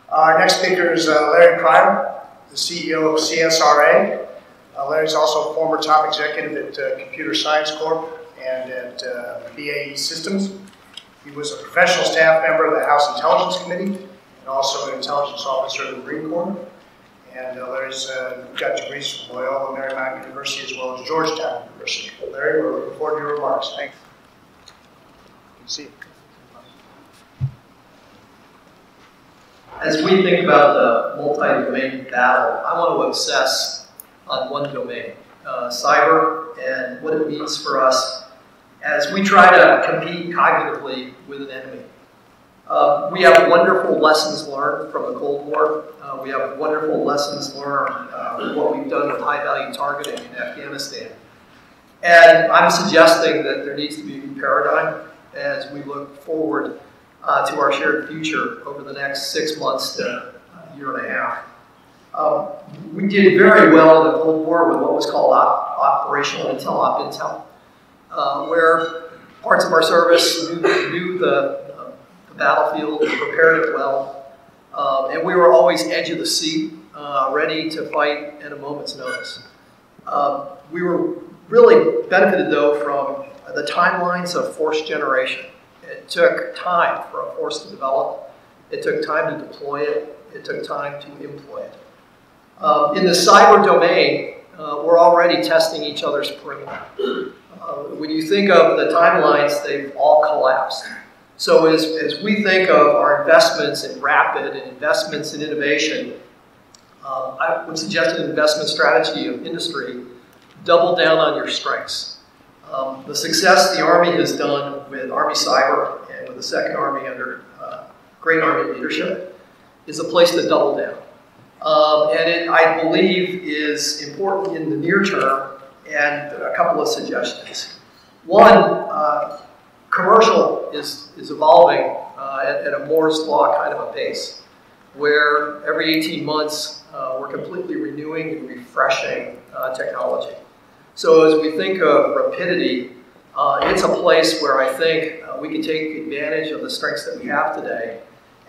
Our next speaker is Larry Pryor, the CEO of CSRA. Larry's also a former top executive at Computer Science Corp and at BAE Systems. He was a professional staff member of the House Intelligence Committee and also an intelligence officer of the Marine Corps. And Larry's got degrees from Loyola Marymount University as well as Georgetown University. Larry, we're looking forward to your remarks. Thanks. Good to see you. As we think about the multi-domain battle, I want to obsess on one domain, cyber, and what it means for us as we try to compete cognitively with an enemy. We have wonderful lessons learned from the Cold War. We have wonderful lessons learned with what we've done with high-value targeting in Afghanistan. And I'm suggesting that there needs to be a new paradigm as we look forward to our shared future over the next 6 months to a year and a half. We did very well in the Cold War with what was called operational intel, op-intel, where parts of our service knew the battlefield, prepared it well, and we were always edge of the seat, ready to fight at a moment's notice. We were really benefited, though, from the timelines of force generation. It took time for a force to develop. It took time to deploy it. It took time to employ it. In the cyber domain, we're already testing each other's perimeter. When you think of the timelines, they've all collapsed. So as we think of our investments in rapid and investments in innovation, I would suggest an investment strategy of industry: double down on your strengths. The success the Army has done with Army Cyber and with the Second Army under great Army leadership is a place to double down. And it, I believe, is important in the near term, and a couple of suggestions. One, commercial is evolving at a Moore's Law kind of a pace, where every 18 months we're completely renewing and refreshing technology. So as we think of rapidity, it's a place where I think we can take advantage of the strengths that we have today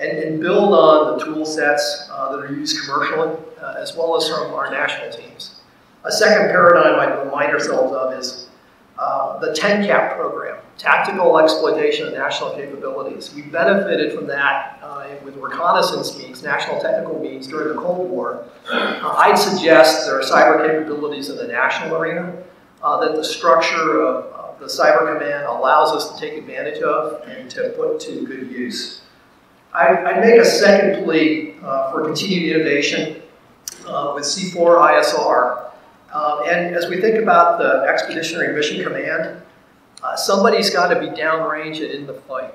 and build on the tool sets that are used commercially, as well as from our national teams. A second paradigm I'd remind ourselves of is the 10-CAP program, Tactical Exploitation of National Capabilities. We benefited from that with reconnaissance means, national technical means during the Cold War. I'd suggest there are cyber capabilities in the national arena that the structure of the Cyber Command allows us to take advantage of and to put to good use. I'd make a second plea for continued innovation with C4ISR. And as we think about the Expeditionary Mission Command, somebody's got to be downrange and in the fight.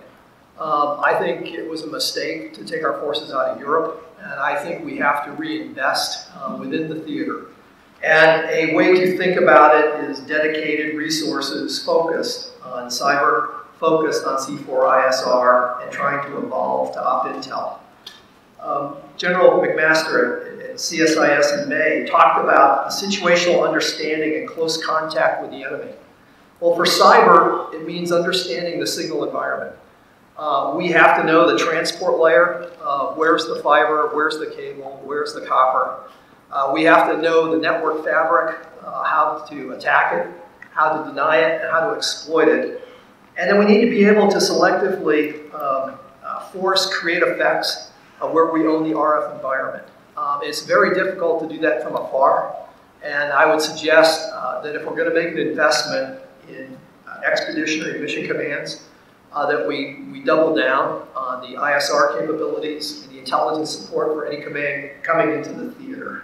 I think it was a mistake to take our forces out of Europe, and I think we have to reinvest within the theater. And a way to think about it is dedicated resources focused on cyber, focused on C4ISR, and trying to evolve to op-intel. General McMaster at CSIS in May talked about situational understanding and close contact with the enemy. Well, for cyber, it means understanding the signal environment. We have to know the transport layer, where's the fiber, where's the cable, where's the copper. We have to know the network fabric, how to attack it, how to deny it, and how to exploit it. And then we need to be able to selectively force create effects where we own the RF environment. It's very difficult to do that from afar, and I would suggest that if we're going to make an investment in expeditionary mission commands, that we double down on the ISR capabilities and the intelligence support for any command coming into the theater.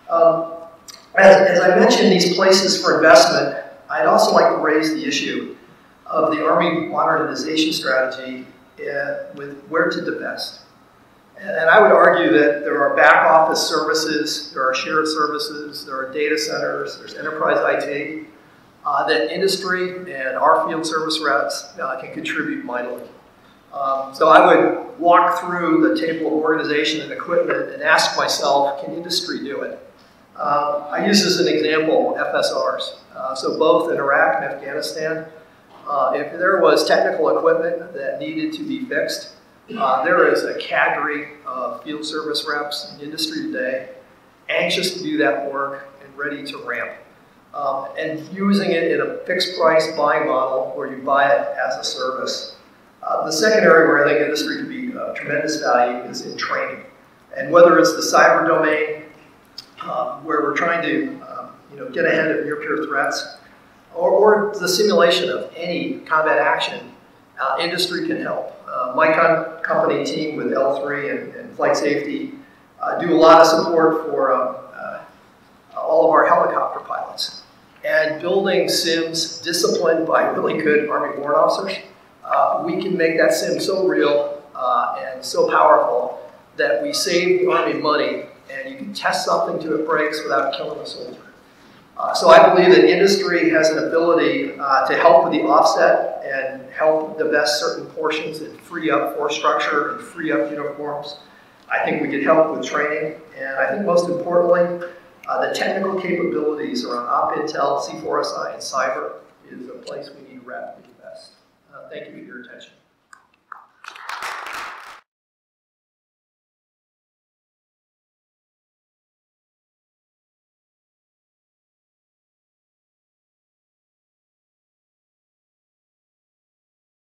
As I mentioned these places for investment, I'd also like to raise the issue of the Army modernization strategy with where to divest. And I would argue that there are back office services, there are shared services, there are data centers, there's enterprise IT, that industry and our field service reps can contribute mightily. So I would walk through the table of organization and equipment and ask myself, can industry do it? I use as an example FSRs. So both in Iraq and Afghanistan, if there was technical equipment that needed to be fixed, There is a cadre of field service reps in the industry today, anxious to do that work and ready to ramp. And using it in a fixed price buying model where you buy it as a service. The second area where I think industry could be tremendous value is in training. And whether it's the cyber domain, where we're trying to get ahead of near-peer threats, or the simulation of any combat action, industry can help. My company team with L3 and flight safety do a lot of support for all of our helicopter pilots. And building sims disciplined by really good Army warrant officers, we can make that sim so real and so powerful that we save the Army money, and you can test something till it breaks without killing a soldier. So I believe that industry has an ability to help with the offset and help divest certain portions and free up force structure and free up uniforms. I think we can help with training, and I think most importantly, the technical capabilities around op intel, C4SI, and cyber is a place we need to rapidly invest. Thank you for your attention.